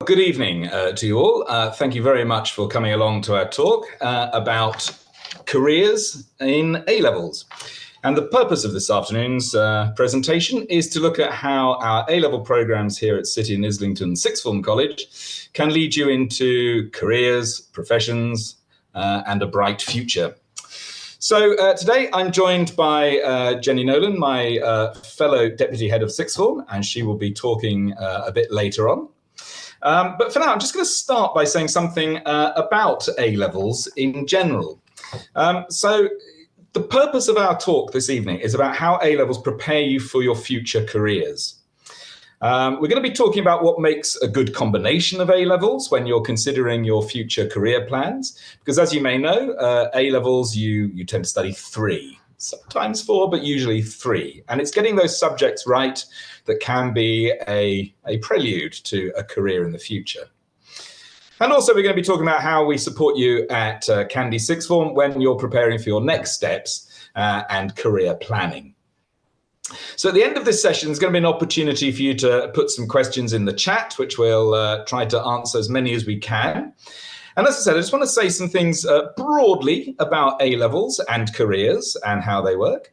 Good evening to you all. Thank you very much for coming along to our talk about careers in A-levels. And the purpose of this afternoon's presentation is to look at how our A-level programs here at City and Islington Sixth Form College can lead you into careers, professions, and a bright future. So today I'm joined by Jenny Nolan, my fellow Deputy Head of Sixth Form, and she will be talking a bit later on. But for now, I'm just going to start by saying something about A-levels in general. So the purpose of our talk this evening is about how A-levels prepare you for your future careers. We're going to be talking about what makes a good combination of A-levels when you're considering your future career plans. Because as you may know, A-levels, you tend to study 3, sometimes 4, but usually 3. And it's getting those subjects right that can be a prelude to a career in the future. And also we're going to be talking about how we support you at Candy Sixth Form when you're preparing for your next steps and career planning. So at the end of this session, there's going to be an opportunity for you to put some questions in the chat, which we'll try to answer as many as we can. And as I said, I just want to say some things broadly about A-levels and careers and how they work.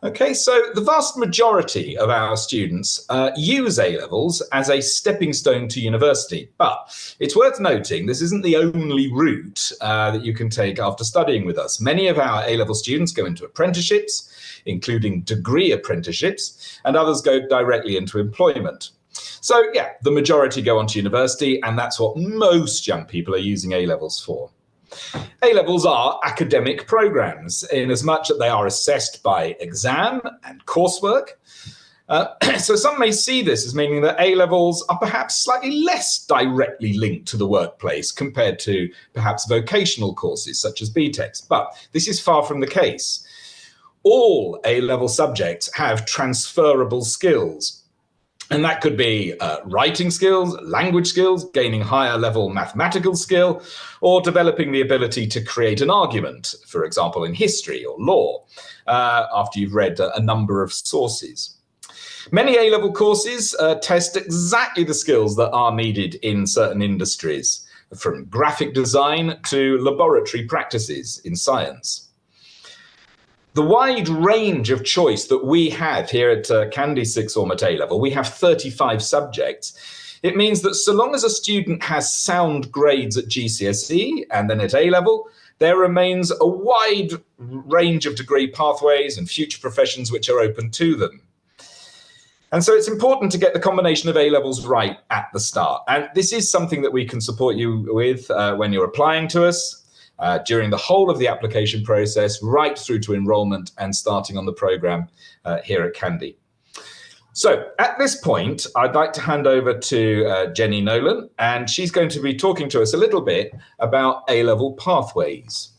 Okay, so the vast majority of our students use A-levels as a stepping stone to university. But it's worth noting this isn't the only route that you can take after studying with us. Many of our A-level students go into apprenticeships, including degree apprenticeships, and others go directly into employment. So yeah, the majority go on to university, and that's what most young people are using A-levels for. A-levels are academic programs in as much that they are assessed by exam and coursework. So some may see this as meaning that A-levels are perhaps slightly less directly linked to the workplace compared to perhaps vocational courses such as BTECs, but this is far from the case. All A-level subjects have transferable skills. And that could be writing skills, language skills, gaining higher level mathematical skill, or developing the ability to create an argument, for example, in history or law, after you've read a number of sources. Many A-level courses test exactly the skills that are needed in certain industries, from graphic design to laboratory practices in science. The wide range of choice that we have here at Candy Sixth Form at A-level, we have 35 subjects. It means that so long as a student has sound grades at GCSE and then at A-level, there remains a wide range of degree pathways and future professions which are open to them. And so it's important to get the combination of A-levels right at the start. And this is something that we can support you with when you're applying to us. During the whole of the application process, right through to enrolment and starting on the program here at Candy. So at this point, I'd like to hand over to Jenny Nolan, and she's going to be talking to us a little bit about A-level pathways.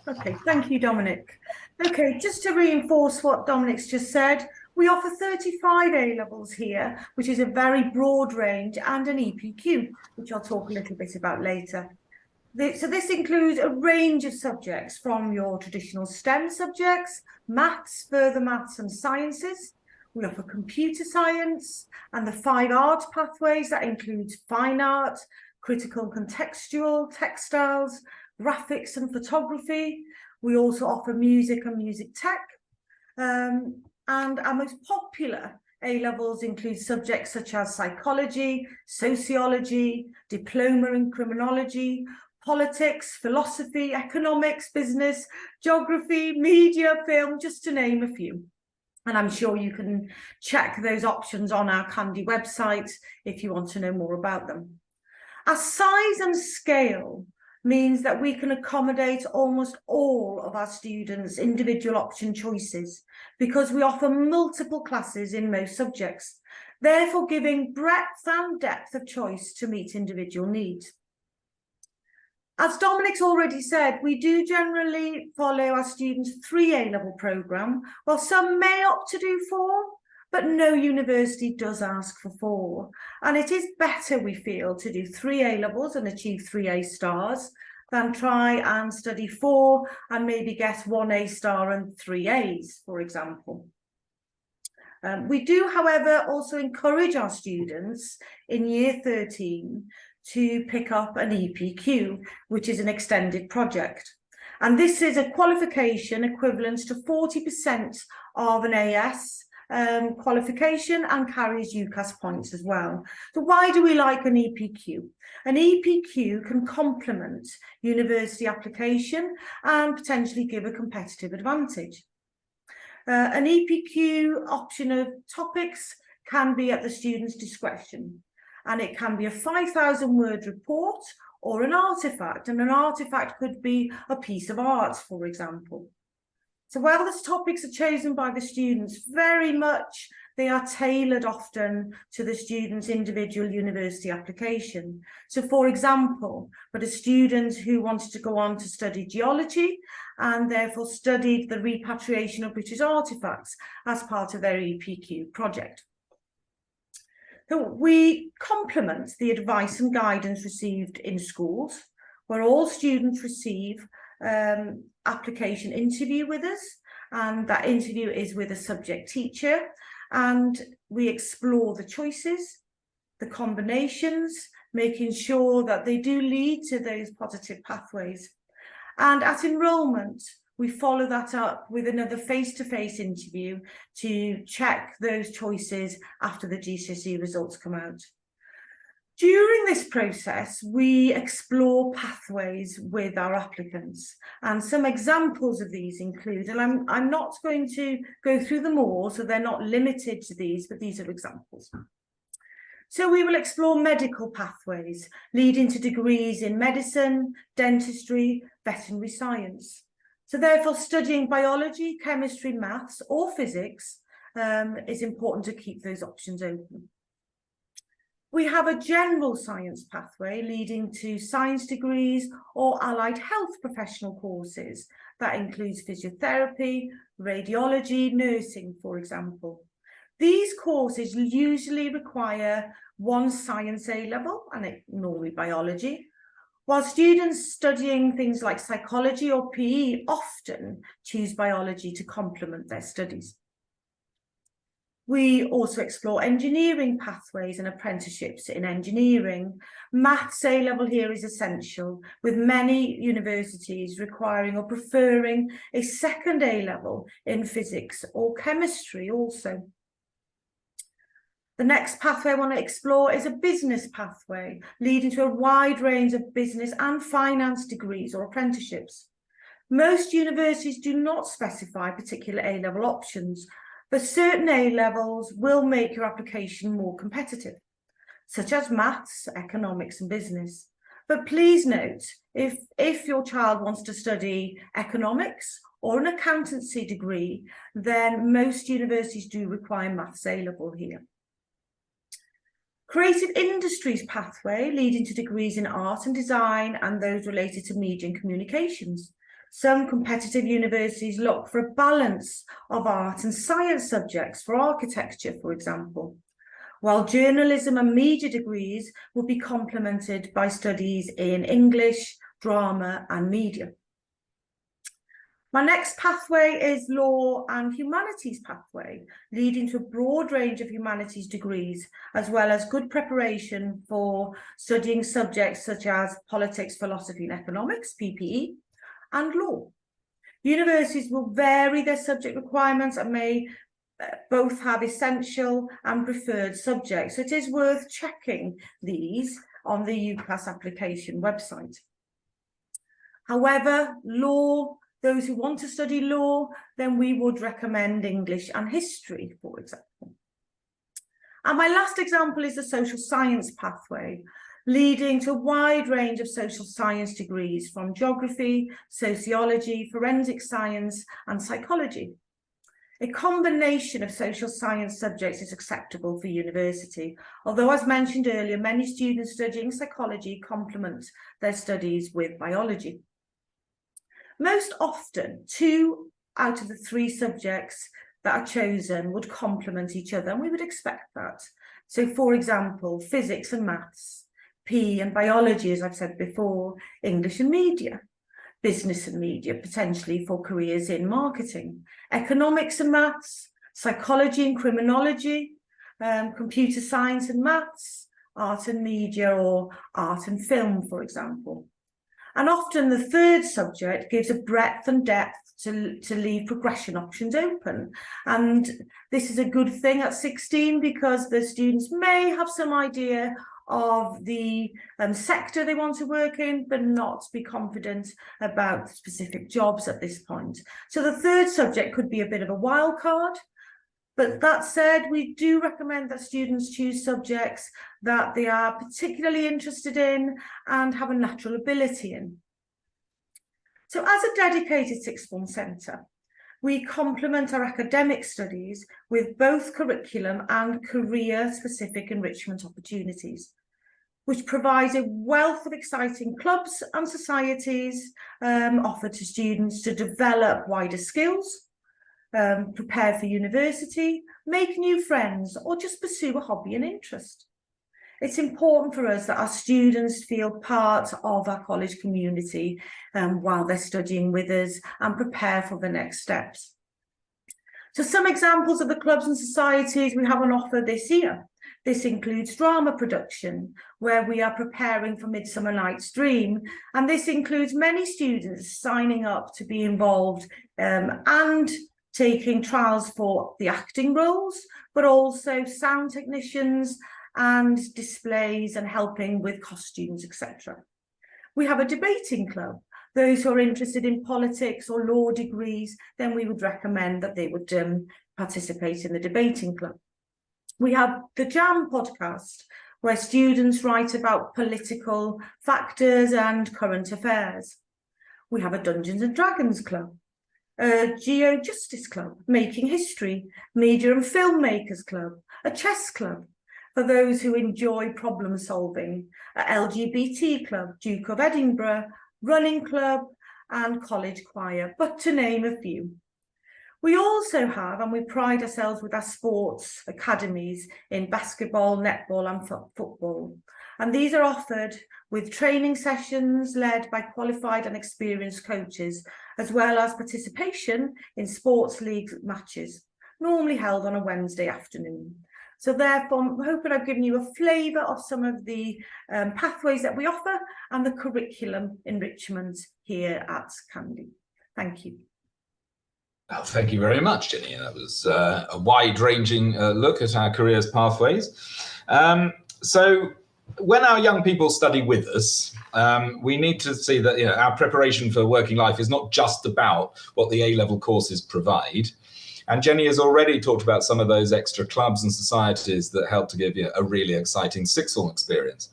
Okay, thank you, Dominic. Okay, just to reinforce what Dominic's just said, we offer 35 A-levels here, which is a very broad range, and an EPQ, which I'll talk a little bit about later. So this includes a range of subjects from your traditional STEM subjects, maths, further maths and sciences. We offer computer science and the 5 art pathways. That includes fine art, critical contextual, textiles, graphics and photography. We also offer music and music tech. And our most popular A-levels include subjects such as psychology, sociology, diploma in criminology, politics, philosophy, economics, business, geography, media, film, just to name a few. And I'm sure you can check those options on our Candy website if you want to know more about them. Our size and scale means that we can accommodate almost all of our students' individual option choices because we offer multiple classes in most subjects, therefore giving breadth and depth of choice to meet individual needs. As Dominic's already said, we do generally follow our students' 3 A-level programme, while some may opt to do 4, but no university does ask for 4. And it is better, we feel, to do 3 A-levels and achieve 3 A stars than try and study 4 and maybe get 1 A star and 3 A's, for example. We do, however, also encourage our students in year 13 to pick up an EPQ, which is an extended project. And this is a qualification equivalent to 40% of an AS qualification and carries UCAS points as well. So why do we like an EPQ? An EPQ can complement university application and potentially give a competitive advantage. An EPQ option of topics can be at the student's discretion, and it can be a 5,000-word report or an artifact, and an artifact could be a piece of art, for example. So while the topics are chosen by the students, very much they are tailored often to the student's individual university application. So for example, but a student who wanted to go on to study geology and therefore studied the repatriation of British artefacts as part of their EPQ project. So we complement the advice and guidance received in schools, where all students receive application interview with us, and that interview is with a subject teacher, and we explore the choices, the combinations, making sure that they do lead to those positive pathways. And at enrolment, we follow that up with another face-to-face interview to check those choices after the GCSE results come out. During this process, we explore pathways with our applicants, and some examples of these include, and I'm not going to go through them all, so they're not limited to these, but these are examples. So we will explore medical pathways leading to degrees in medicine, dentistry, veterinary science. So therefore, studying biology, chemistry, maths, or physics is important to keep those options open. We have a general science pathway leading to science degrees or allied health professional courses. That includes physiotherapy, radiology, nursing, for example. These courses usually require one science A-level, and it normally biology, while students studying things like psychology or PE often choose biology to complement their studies. We also explore engineering pathways and apprenticeships in engineering. Maths A-level here is essential, with many universities requiring or preferring a second A-level in physics or chemistry also. The next pathway I want to explore is a business pathway, leading to a wide range of business and finance degrees or apprenticeships. Most universities do not specify particular A-level options, but certain A-levels will make your application more competitive, such as maths, economics, and business. But please note, if your child wants to study economics or an accountancy degree, then most universities do require maths A-level here. Creative industries pathway leading to degrees in art and design and those related to media and communications. Some competitive universities look for a balance of art and science subjects for architecture, for example, while journalism and media degrees will be complemented by studies in English, drama, and media. My next pathway is law and humanities pathway, leading to a broad range of humanities degrees, as well as good preparation for studying subjects such as politics, philosophy, and economics, PPE, and law. Universities will vary their subject requirements and may both have essential and preferred subjects. So it is worth checking these on the UCAS application website. However, law, those who want to study law, then we would recommend English and history, for example. And my last example is the social science pathway, leading to a wide range of social science degrees from geography, sociology, forensic science, and psychology. A combination of social science subjects is acceptable for university, although, as mentioned earlier, many students studying psychology complement their studies with biology. Most often, 2 out of the 3 subjects that are chosen would complement each other, and we would expect that. So, for example, physics and maths, PE and biology, as I've said before, English and media, business and media, potentially for careers in marketing, economics and maths, psychology and criminology, computer science and maths, art and media, or art and film, for example. And often the third subject gives a breadth and depth to leave progression options open. And this is a good thing at 16 because the students may have some idea of the sector they want to work in, but not be confident about specific jobs at this point. So the third subject could be a bit of a wild card. But that said, we do recommend that students choose subjects that they are particularly interested in and have a natural ability in. So as a dedicated sixth form centre, we complement our academic studies with both curriculum and career-specific enrichment opportunities, which provides a wealth of exciting clubs and societies offered to students to develop wider skills, prepare for university, make new friends, or just pursue a hobby and interest. It's important for us that our students feel part of our college community while they're studying with us and prepare for the next steps. So some examples of the clubs and societies we have on offer this year. This includes drama production, where we are preparing for Midsummer Night's Dream, and this includes many students signing up to be involved and taking trials for the acting roles, but also sound technicians and displays and helping with costumes, etc. We have a debating club. Those who are interested in politics or law degrees, then we would recommend that they would participate in the debating club. We have the Jam podcast, where students write about political factors and current affairs. We have a Dungeons and Dragons club, a Geo Justice Club, Making History, Media and Filmmakers Club, a chess club for those who enjoy problem solving, a LGBT club, Duke of Edinburgh, running club, and college choir, but to name a few. We also have, and we pride ourselves with our sports academies in basketball, netball and football. And these are offered with training sessions led by qualified and experienced coaches, as well as participation in sports league matches, normally held on a Wednesday afternoon. So therefore, I'm hoping I've given you a flavour of some of the pathways that we offer and the curriculum enrichment here at Candy. Thank you. Oh, thank you very much, Jenny. That was a wide-ranging look at our careers pathways. So when our young people study with us, we need to see that our preparation for working life is not just about what the A-level courses provide. And Jenny has already talked about some of those extra clubs and societies that help to give you a really exciting sixth form experience.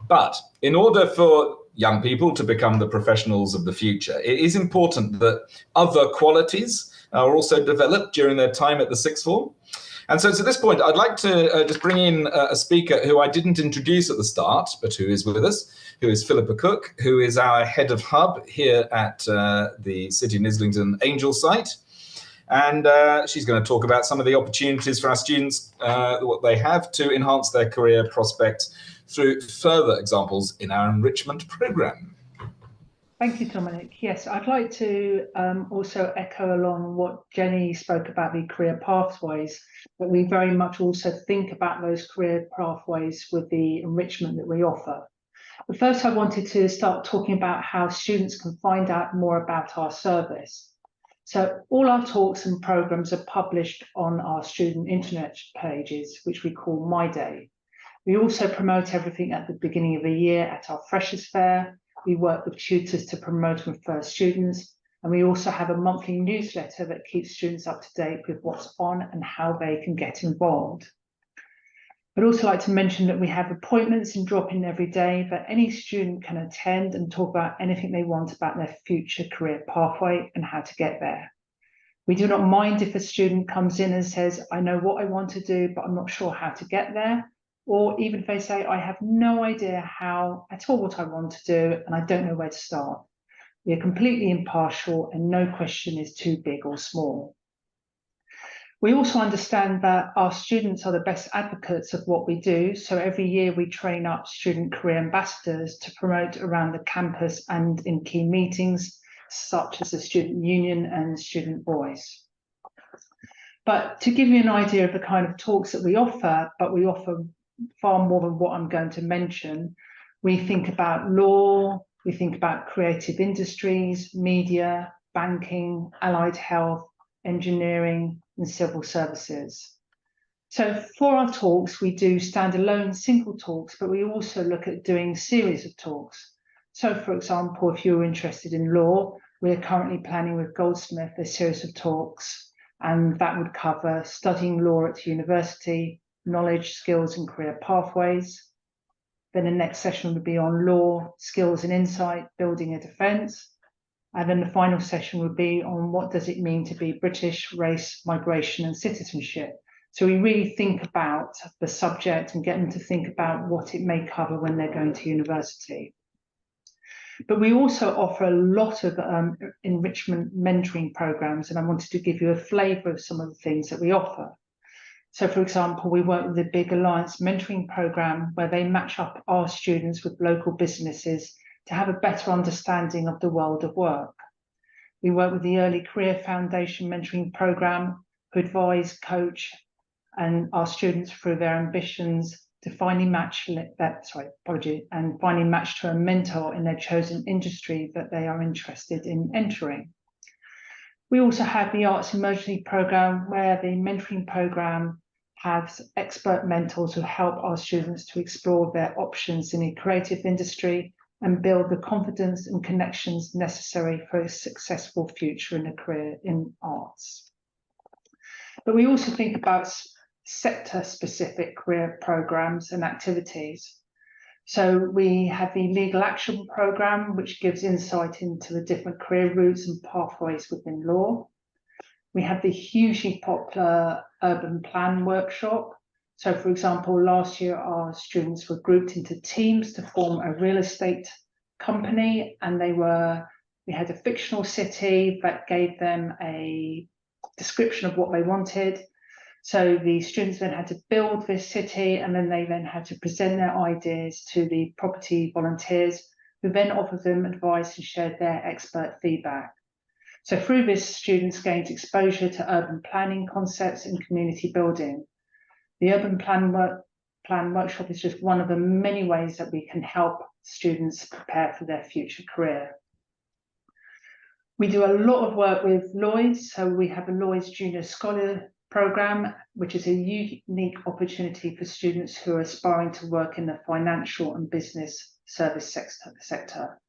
But in order for young people to become the professionals of the future, it is important that other qualities are also developed during their time at the sixth form. And so to this point, I'd like to just bring in a speaker who I didn't introduce at the start, but who is with us, who is Philippa Cook, who is our head of hub here at the City and Islington Angel site. And she's going to talk about some of the opportunities for our students, what they have to enhance their career prospects through further examples in our enrichment programme. Thank you, Dominic. Yes, I'd like to also echo along what Jenny spoke about, the career pathways, but we very much also think about those career pathways with the enrichment that we offer. But first, I wanted to start talking about how students can find out more about our service. So all our talks and programmes are published on our student internet pages, which we call My Day. We also promote everything at the beginning of the year at our Freshers' Fair. We work with tutors to promote and refer students. And we also have a monthly newsletter that keeps students up to date with what's on and how they can get involved. I'd also like to mention that we have appointments and drop-in every day that any student can attend and talk about anything they want about their future career pathway and how to get there. We do not mind if a student comes in and says, I know what I want to do, but I'm not sure how to get there. Or even if they say, I have no idea how at all what I want to do, and I don't know where to start. We are completely impartial and no question is too big or small. We also understand that our students are the best advocates of what we do. So every year we train up student career ambassadors to promote around the campus and in key meetings, such as the Student Union and Student Voice. But to give you an idea of the kind of talks that we offer, but we offer far more than what I'm going to mention. We think about law, we think about creative industries, media, banking, allied health, engineering, and civil services. So for our talks, we do standalone single talks, but we also look at doing series of talks. So for example, if you're interested in law, we're currently planning with Goldsmith a series of talks, and that would cover studying law at university, knowledge, skills, and career pathways. Then the next session would be on law, skills and insight, building a defence. And then the final session would be on what does it mean to be British, race, migration, and citizenship. So we really think about the subject and get them to think about what it may cover when they're going to university. But we also offer a lot of enrichment mentoring programs, and I wanted to give you a flavour of some of the things that we offer. So, for example, we work with the Big Alliance mentoring program where they match up our students with local businesses to have a better understanding of the world of work. We work with the Early Career Foundation mentoring program who advise, coach, and our students through their ambitions to finally match to a mentor in their chosen industry that they are interested in entering. We also have the Arts Emergency Programme, where the mentoring programme has expert mentors who help our students to explore their options in the creative industry and build the confidence and connections necessary for a successful future in a career in arts. But we also think about sector-specific career programmes and activities. So we have the Legal Action Programme, which gives insight into the different career routes and pathways within law. We have the hugely popular Urban Plan workshop. So for example, last year our students were grouped into teams to form a real estate company, and we had a fictional city that gave them a description of what they wanted. So the students then had to build this city, and then they had to present their ideas to the property volunteers, who then offered them advice and shared their expert feedback. So through this, students gained exposure to urban planning concepts and community building. The Urban Plan workshop is just one of the many ways that we can help students prepare for their future career. We do a lot of work with Lloyds. So we have a Lloyds Junior Scholar Programme, which is a unique opportunity for students who are aspiring to work in the financial and business service sector.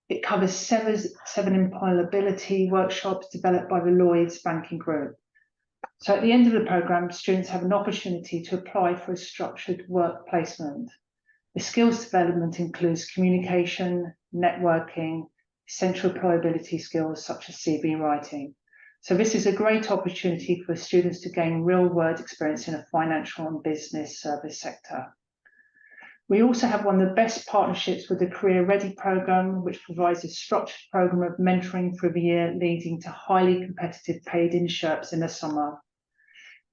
It covers seven employability workshops developed by the Lloyds Banking Group. So at the end of the programme, students have an opportunity to apply for a structured work placement. The skills development includes communication, networking, essential employability skills such as CV writing. So this is a great opportunity for students to gain real-world experience in a financial and business service sector. We also have one of the best partnerships with the Career Ready programme, which provides a structured programme of mentoring through the year, leading to highly competitive paid internships in the summer.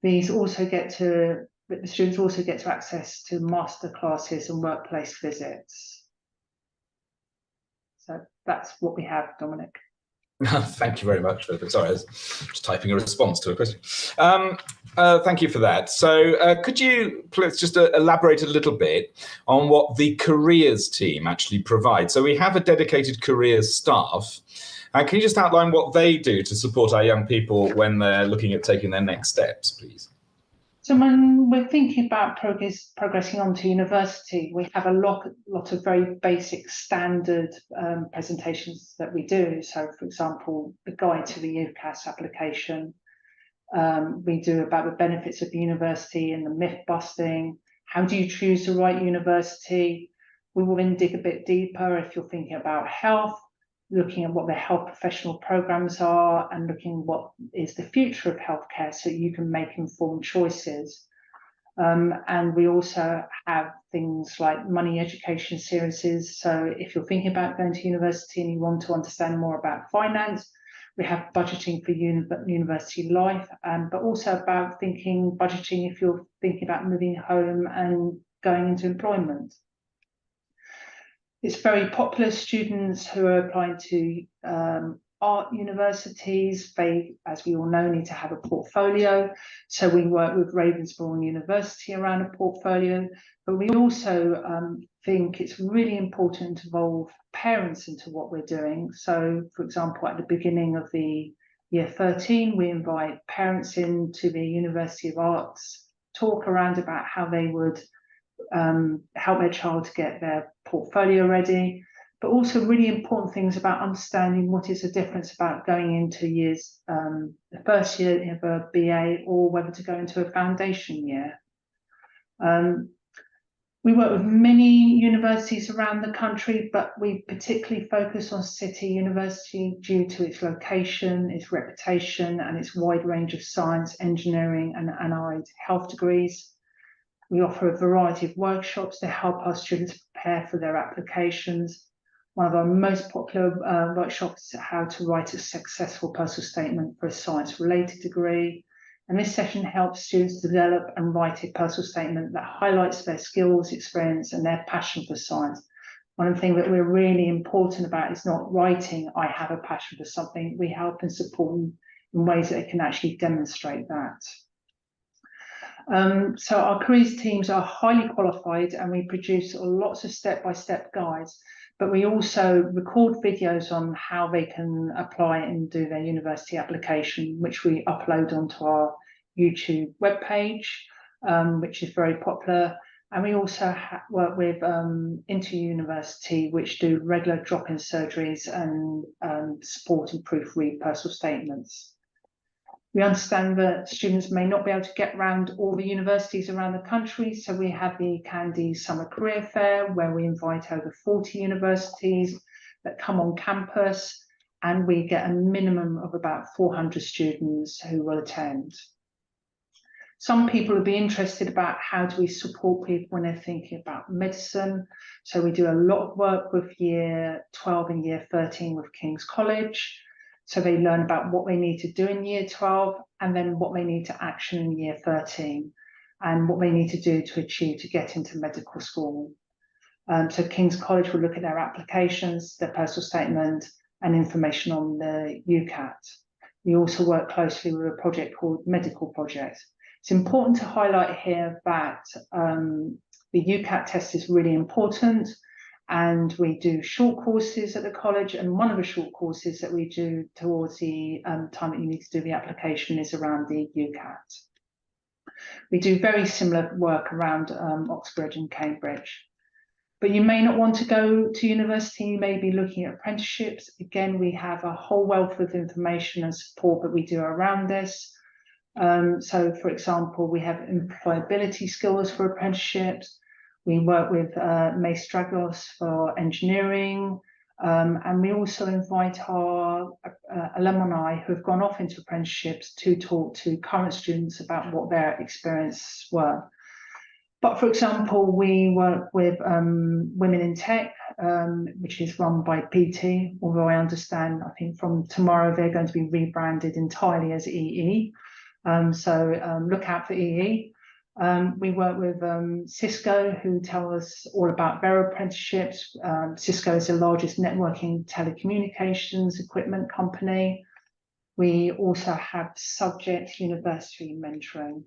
The students also get to access to master classes and workplace visits. So that's what we have, Dominic. Thank you very much. Sorry, I was just typing a response to a question. Thank you for that. So could you please just elaborate a little bit on what the careers team actually provides? So we have a dedicated careers staff. Can you just outline what they do to support our young people when they're looking at taking their next steps, please? So when we're thinking about progressing on to university, we have a lot of very basic standard presentations that we do. So for example, the guide to the UCAS application. We do about the benefits of university and the myth busting. How do you choose the right university? We will then dig a bit deeper if you're thinking about health, looking at what the health professional programs are and looking what is the future of healthcare so you can make informed choices. And we also have things like money education series. So if you're thinking about going to university and you want to understand more about finance, we have budgeting for university life, but also about budgeting if you're thinking about moving home and going into employment. It's very popular. Students who are applying to art universities, they, as we all know, need to have a portfolio. So we work with Ravensbourne University around a portfolio, but we also think it's really important to involve parents into what we're doing. So, for example, at the beginning of the year 13, we invite parents into the University of Arts talk around about how they would help their child to get their portfolio ready, but also really important things about understanding what is the difference about going into years, the first year of a BA or whether to go into a foundation year. We work with many universities around the country, but we particularly focus on City University due to its location, its reputation, and its wide range of science, engineering, and allied health degrees. We offer a variety of workshops to help our students prepare for their applications. One of our most popular workshops is how to write a successful personal statement for a science-related degree. And this session helps students develop and write a personal statement that highlights their skills, experience, and their passion for science. One of the things that we're really important about is not writing, I have a passion for something. We help and support them in ways that they can actually demonstrate that. So our careers teams are highly qualified, and we produce lots of step-by-step guides, but we also record videos on how they can apply and do their university application, which we upload onto our YouTube webpage, which is very popular. And we also work with Inter-University, which do regular drop-in surgeries and support and proofread personal statements. We understand that students may not be able to get around all the universities around the country, so we have the Candy Summer Career Fair, where we invite over 40 universities that come on campus, and we get a minimum of about 400 students who will attend. Some people will be interested about how do we support people when they're thinking about medicine. So we do a lot of work with year 12 and year 13 with King's College. So they learn about what they need to do in year 12 and then what they need to action in year 13 and what they need to do to achieve to get into medical school. So King's College will look at their applications, their personal statement, and information on the UCAT. We also work closely with a project called Medical Project. It's important to highlight here that the UCAT test is really important. And we do short courses at the college, and one of the short courses that we do towards the time that you need to do the application is around the UCAT. We do very similar work around Oxbridge and Cambridge. But you may not want to go to university, you may be looking at apprenticeships. Again, we have a whole wealth of information and support that we do around this. So, for example, we have employability skills for apprenticeships. We work with May Stragos for engineering, and we also invite our alumni who have gone off into apprenticeships to talk to current students about what their experiences were. But for example, we work with Women in Tech, which is run by PT, although I understand, I think from tomorrow they're going to be rebranded entirely as EE. So look out for EE. We work with Cisco, who tell us all about their apprenticeships. Cisco is the largest networking telecommunications equipment company. We also have subject university mentoring.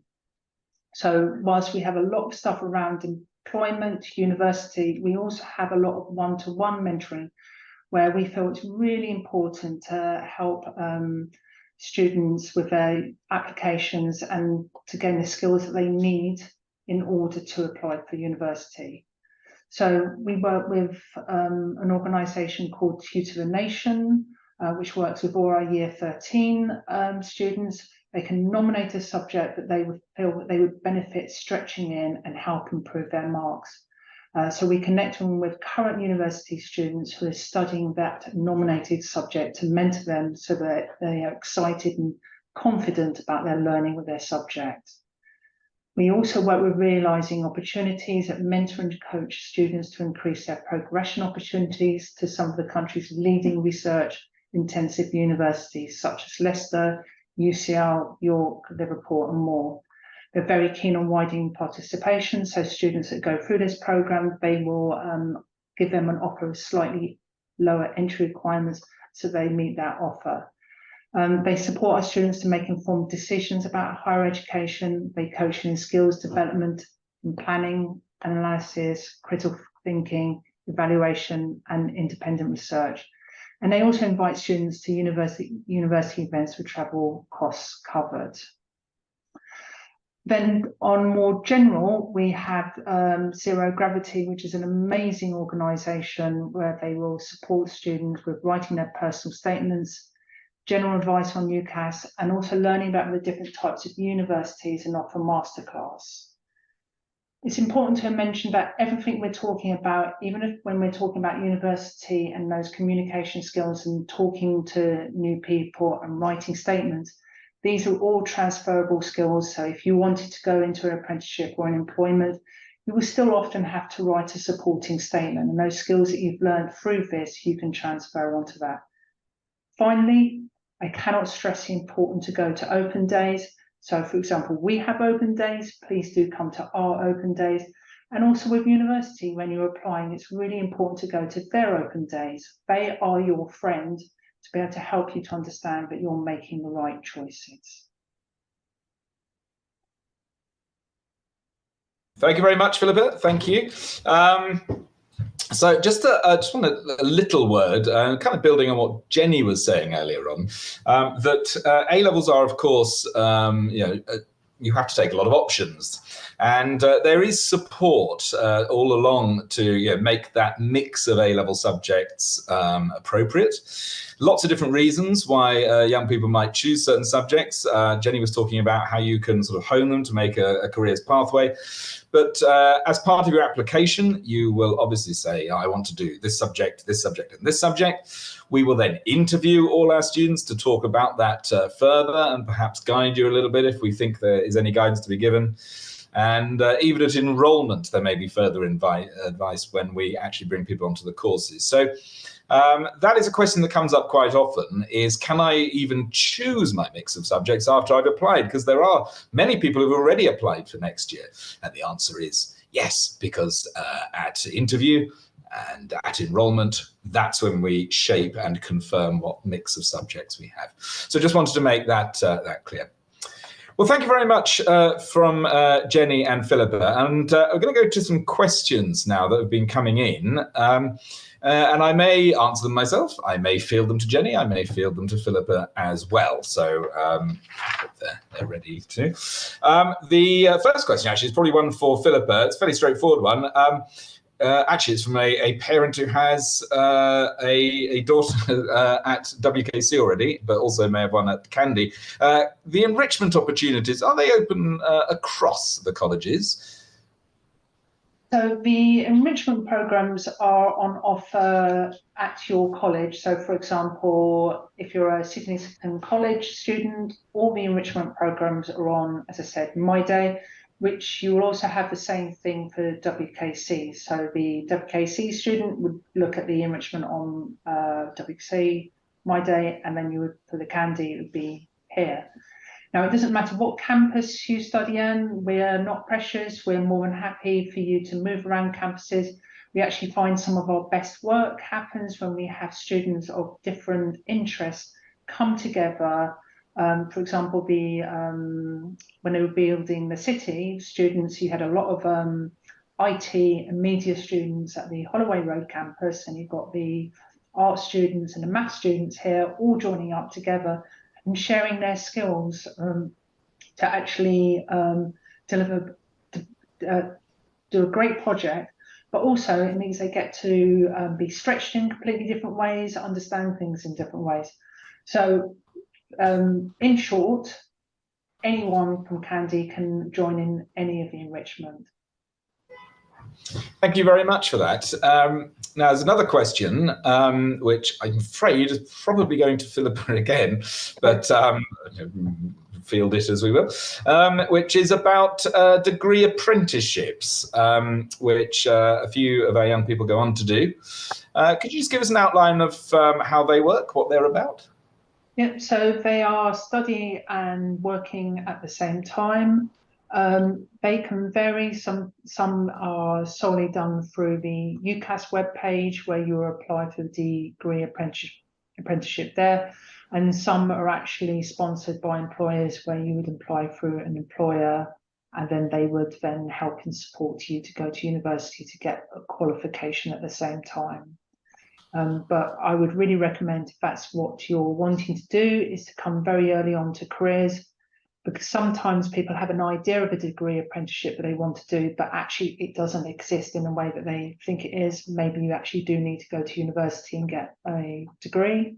So whilst we have a lot of stuff around employment, university, we also have a lot of one-to-one mentoring, where we feel it's really important to help students with their applications and to gain the skills that they need in order to apply for university. So we work with an organisation called Tutor the Nation, which works with all our year 13 students. They can nominate a subject that they would feel that they would benefit stretching in and help improve their marks. So we connect them with current university students who are studying that nominated subject to mentor them so that they are excited and confident about their learning with their subject. We also work with realising opportunities that mentor and coach students to increase their progression opportunities to some of the country's leading research intensive universities such as Leicester, UCL, York, Liverpool and more. They're very keen on widening participation, so students that go through this programme, they will give them an offer of slightly lower entry requirements so they meet that offer. They support our students to make informed decisions about higher education. They coach in skills development, in planning, analysis, critical thinking, evaluation, and independent research. And they also invite students to university events with travel costs covered. Then on more general, we have Zero Gravity, which is an amazing organisation where they will support students with writing their personal statements, general advice on UCAS, and also learning about the different types of universities and offer masterclass. It's important to mention that everything we're talking about, even if when we're talking about university and those communication skills and talking to new people and writing statements, these are all transferable skills. So if you wanted to go into an apprenticeship or an employment, you will still often have to write a supporting statement, and those skills that you've learned through this, you can transfer onto that. Finally, I cannot stress the importance to go to open days. So for example, we have open days, please do come to our open days. And also with university, when you're applying, it's really important to go to their open days. They are your friend to be able to help you to understand that you're making the right choices. Thank you very much, Philippa. Thank you. So just want a little word, kind of building on what Jenny was saying earlier on, that A-levels are, of course, you have to take a lot of options. And there is support all along to make that mix of A-level subjects appropriate. Lots of different reasons why young people might choose certain subjects. Jenny was talking about how you can sort of hone them to make a careers pathway. But as part of your application, you will obviously say, I want to do this subject, and this subject. We will then interview all our students to talk about that further and perhaps guide you a little bit if we think there is any guidance to be given. And even at enrolment, there may be further advice when we actually bring people onto the courses. So that is a question that comes up quite often, is can I even choose my mix of subjects after I've applied? Because there are many people who've already applied for next year. And the answer is yes, because at interview and at enrolment, that's when we shape and confirm what mix of subjects we have. So just wanted to make that clear. Well, thank you very much from Jenny and Philippa. And we're going to go to some questions now that have been coming in. And I may answer them myself. I may field them to Jenny. I may field them to Philippa as well. So they're ready to. The first question actually is probably one for Philippa. It's a fairly straightforward one. Actually, it's from a parent who has a daughter at WKC already, but also may have one at Candy. The enrichment opportunities, are they open across the colleges? So the enrichment programs are on offer at your college. So for example, if you're a City and Eastern College student, all the enrichment programs are on, as I said, My Day, which you will also have the same thing for WKC. So the WKC student would look at the enrichment on WKC, My Day, and then you would, for the Candy, it would be here. Now, it doesn't matter what campus you study in, we're not precious, we're more than happy for you to move around campuses. We actually find some of our best work happens when we have students of different interests come together. For example, when they were building the city, students, you had a lot of IT and media students at the Holloway Road campus, and you've got the art students and the math students here all joining up together and sharing their skills to actually do a great project. But also it means they get to be stretched in completely different ways, understand things in different ways. So in short, anyone from Candy can join in any of the enrichment. Thank you very much for that. Now, there's another question, which I'm afraid is probably going to Philippa again, but field it as we will, which is about degree apprenticeships, which a few of our young people go on to do. Could you just give us an outline of how they work, what they're about? Yeah, so they are studying and working at the same time. They can vary. Some are solely done through the UCAS webpage, where you apply for the degree apprenticeship there. And some are actually sponsored by employers where you would apply through an employer and then they would then help and support you to go to university to get a qualification at the same time. But I would really recommend, if that's what you're wanting to do, is to come very early on to careers, because sometimes people have an idea of a degree apprenticeship that they want to do, but actually it doesn't exist in the way that they think it is. Maybe you actually do need to go to university and get a degree.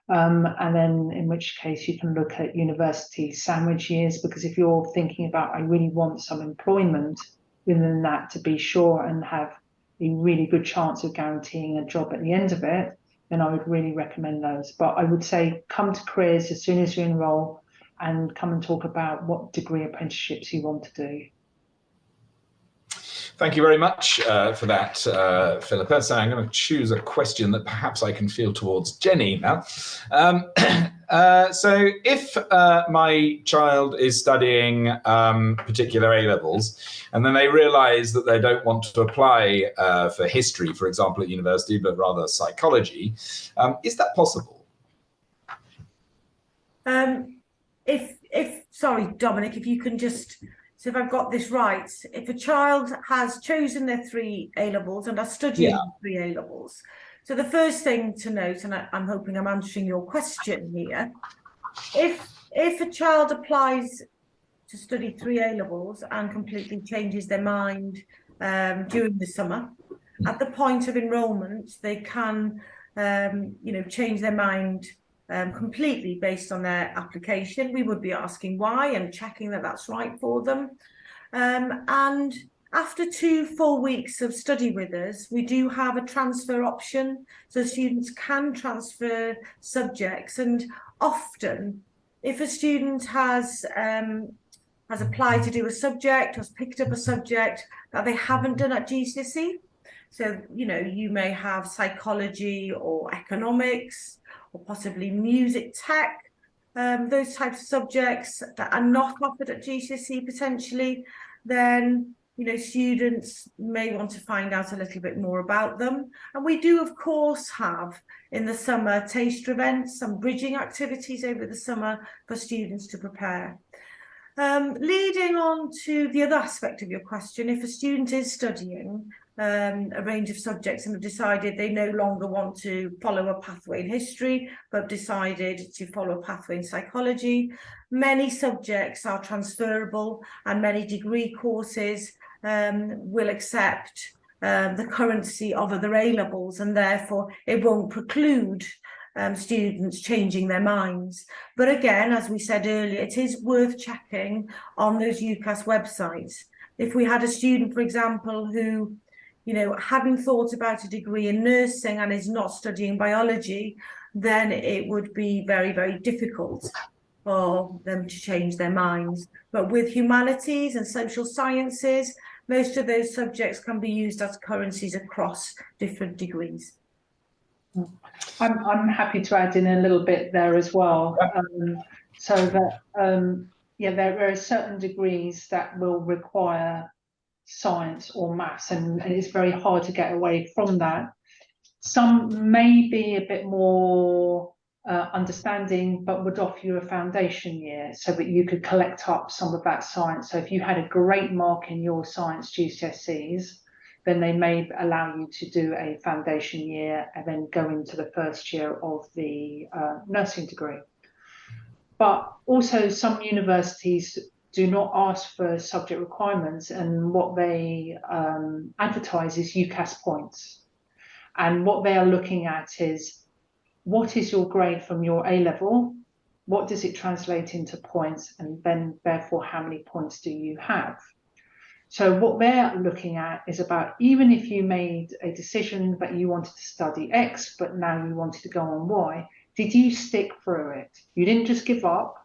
And then in which case you can look at university sandwich years, because if you're thinking about, I really want some employment within that to be sure and have a really good chance of guaranteeing a job at the end of it, then I would really recommend those. But I would say come to careers as soon as you enroll and come and talk about what degree apprenticeships you want to do. Thank you very much for that, Philippa. So I'm going to choose a question that perhaps I can feel towards Jenny now. So if my child is studying particular A-levels and then they realise that they don't want to apply for history, for example, at university, but rather psychology, is that possible? Sorry, Dominic, if you can just, so if I've got this right, if a child has chosen their 3 A-levels and are studying 3 A-levels, so the first thing to note, and I'm hoping I'm answering your question here, if a child applies to study 3 A-levels and completely changes their mind during the summer, at the point of enrolment, they can, change their mind completely based on their application. We would be asking why and checking that that's right for them. And after 2 full weeks of study with us, we do have a transfer option, so students can transfer subjects. And often, if a student has applied to do a subject, has picked up a subject that they haven't done at GCSE, so you may have psychology or economics, or possibly music tech, those types of subjects that are not offered at GCSE potentially, then students may want to find out a little bit more about them. And we do, of course, have in the summer taster events, some bridging activities over the summer for students to prepare. Leading on to the other aspect of your question, if a student is studying a range of subjects and have decided they no longer want to follow a pathway in history, but decided to follow a pathway in psychology, many subjects are transferable and many degree courses will accept the currency of other A-levels, and therefore it won't preclude students changing their minds. But again, as we said earlier, it is worth checking on those UCAS websites. If we had a student, for example, who hadn't thought about a degree in nursing and is not studying biology, then it would be very, very difficult for them to change their minds. But with humanities and social sciences, most of those subjects can be used as currencies across different degrees. I'm happy to add in a little bit there as well. So that, there are certain degrees that will require science or maths, and it's very hard to get away from that. Some may be a bit more understanding, but would offer you a foundation year so that you could collect up some of that science. So if you had a great mark in your science GCSEs, then they may allow you to do a foundation year and then go into the first year of the nursing degree. But also some universities do not ask for subject requirements, and what they advertise is UCAS points. And what they are looking at is, what is your grade from your A-level? What does it translate into points? And then therefore, how many points do you have? So what they're looking at is about, even if you made a decision that you wanted to study X, but now you wanted to go on Y, did you stick through it? You didn't just give up.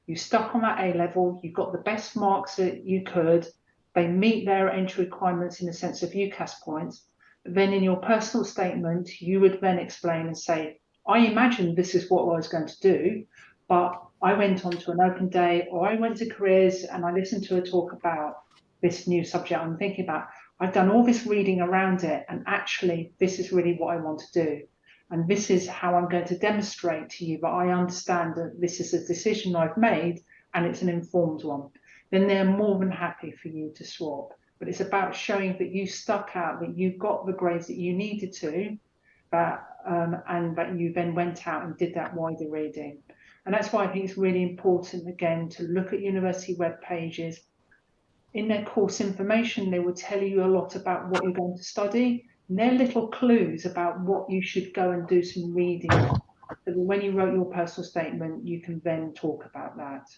You stuck on that A-level. You got the best marks that you could. They meet their entry requirements in the sense of UCAS points. Then in your personal statement, you would then explain and say, I imagined this is what I was going to do, but I went on to an open day, or I went to careers and I listened to a talk about this new subject I'm thinking about. I've done all this reading around it, and actually this is really what I want to do. and this is how I'm going to demonstrate to you that I understand that this is a decision I've made and it's an informed one, then they're more than happy for you to swap. But it's about showing that you stuck out, that you got the grades that you needed to, and that you then went out and did that wider reading. And that's why I think it's really important, again, to look at university web pages. In their course information, they will tell you a lot about what you're going to study. And they're little clues about what you should go and do some reading. So that when you wrote your personal statement, you can then talk about that.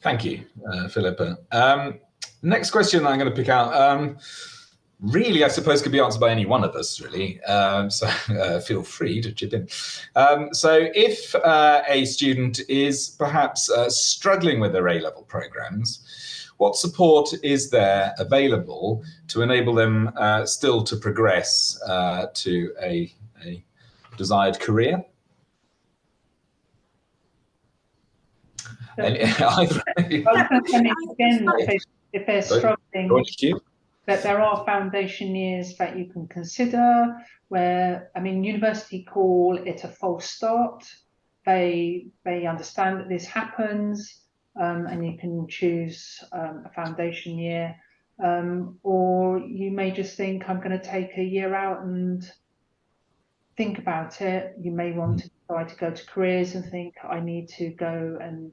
Thank you, Philippa. Next question I'm going to pick out, really, I suppose, could be answered by any one of us, really. So feel free to chip in. So if a student is perhaps struggling with their A-level programs, what support is there available to enable them still to progress to a desired career? If they're struggling, that there are foundation years that you can consider where, I mean, university call it a false start. They understand that this happens, and you can choose a foundation year, or you may just think, I'm going to take a year out and think about it. You may want to try to go to careers and think, I need to go and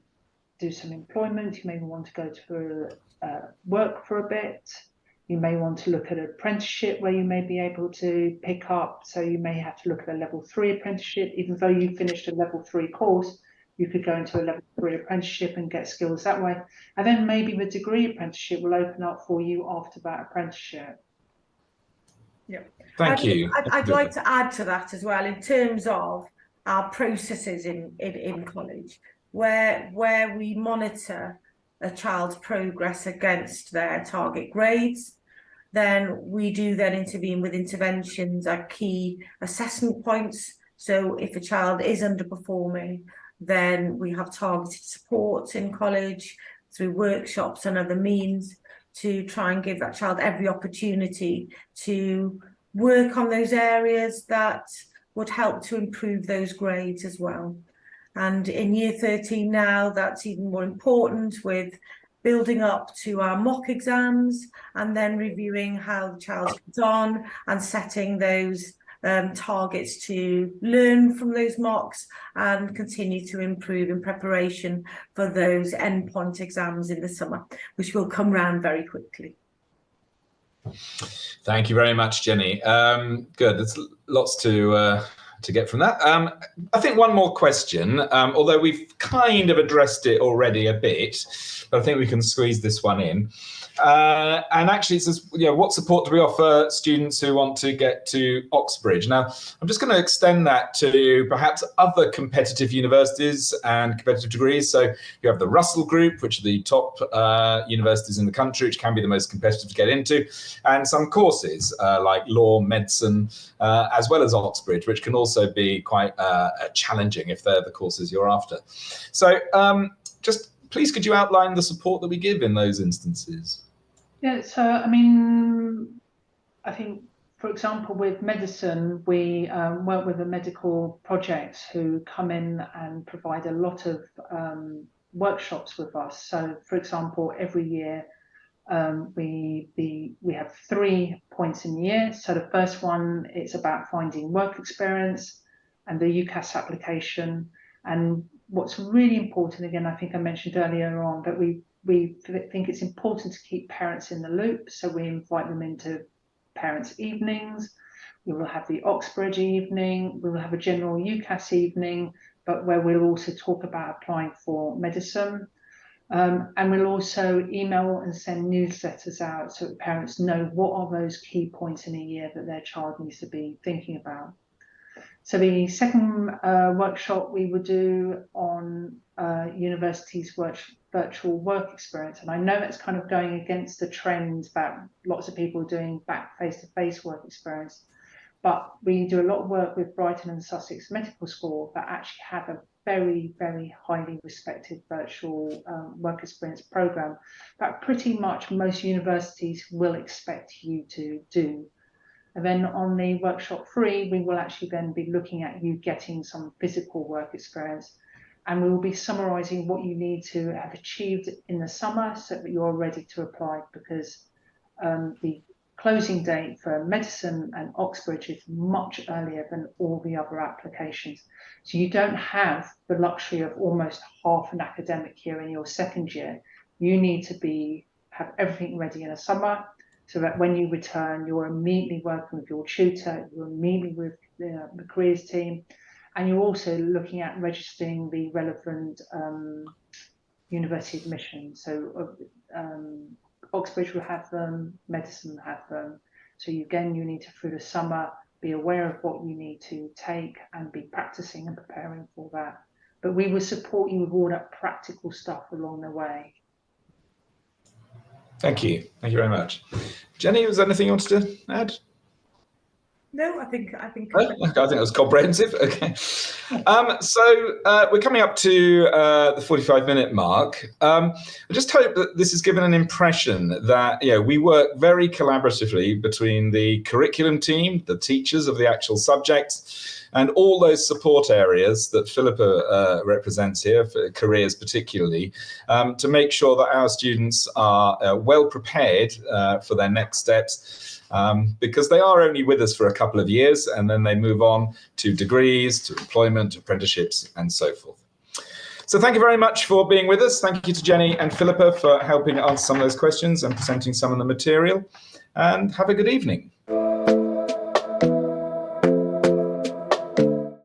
do some employment. You may want to go to work for a bit. You may want to look at an apprenticeship where you may be able to pick up. So you may have to look at a level 3 apprenticeship. Even though you finished a level 3 course, you could go into a level 3 apprenticeship and get skills that way. And then maybe the degree apprenticeship will open up for you after that apprenticeship. Yeah. Thank you. I'd like to add to that as well in terms of our processes in college, where we monitor a child's progress against their target grades. Then we do then intervene with interventions at key assessment points. So if a child is underperforming, then we have targeted support in college through workshops and other means to try and give that child every opportunity to work on those areas that would help to improve those grades as well. And in year 13 now, that's even more important, with building up to our mock exams and then reviewing how the child's done and setting those targets to learn from those mocks and continue to improve in preparation for those endpoint exams in the summer, which will come round very quickly. Thank you very much, Jenny. Good. There's lots to get from that. I think one more question, although we've kind of addressed it already a bit, but I think we can squeeze this one in. And actually it says, what support do we offer students who want to get to Oxbridge? Now, I'm just going to extend that to perhaps other competitive universities and competitive degrees. So you have the Russell Group, which are the top universities in the country, which can be the most competitive to get into, and some courses like law, medicine, as well as Oxbridge, which can also be quite challenging if they're the courses you're after. So just please, could you outline the support that we give in those instances? Yeah, so I mean, I think, for example, with medicine, we work with a medical project who come in and provide a lot of workshops with us. So, for example, every year we have 3 points in the year. So the first one, it's about finding work experience and the UCAS application. And what's really important, again, I think I mentioned earlier on, that we think it's important to keep parents in the loop. So we invite them into parents' evenings. We will have the Oxbridge evening. We will have a general UCAS evening, but where we'll also talk about applying for medicine. And we'll also email and send newsletters out so that parents know what are those key points in a year that their child needs to be thinking about. So the second workshop we would do on universities' virtual work experience. And I know that's kind of going against the trend that lots of people are doing back face-to-face work experience. But we do a lot of work with Brighton and Sussex Medical School that actually have a very, very highly respected virtual work experience program that pretty much most universities will expect you to do. And then on the workshop 3, we will actually then be looking at you getting some physical work experience. And we will be summarising what you need to have achieved in the summer so that you're ready to apply, because the closing date for medicine and Oxbridge is much earlier than all the other applications. So you don't have the luxury of almost half an academic year in your second year. You need to have everything ready in the summer, so that when you return, you're immediately working with your tutor, you're immediately with the careers team, and you're also looking at registering the relevant university admissions. So Oxbridge will have them, medicine will have them. So you need to, through the summer, be aware of what you need to take and be practicing and preparing for that. But we will support you with all that practical stuff along the way. Thank you. Thank you very much. Jenny, was there anything you wanted to add? No, I think. Oh, okay, I think it was comprehensive. Okay. So we're coming up to the 45-minute mark. I just hope that this has given an impression that we work very collaboratively between the curriculum team, the teachers of the actual subjects, and all those support areas that Philippa represents here, for careers particularly, to make sure that our students are well prepared for their next steps. Because they are only with us for a couple of years, and then they move on to degrees, to employment, apprenticeships, and so forth. So thank you very much for being with us. Thank you to Jenny and Philippa for helping answer some of those questions and presenting some of the material. And have a good evening.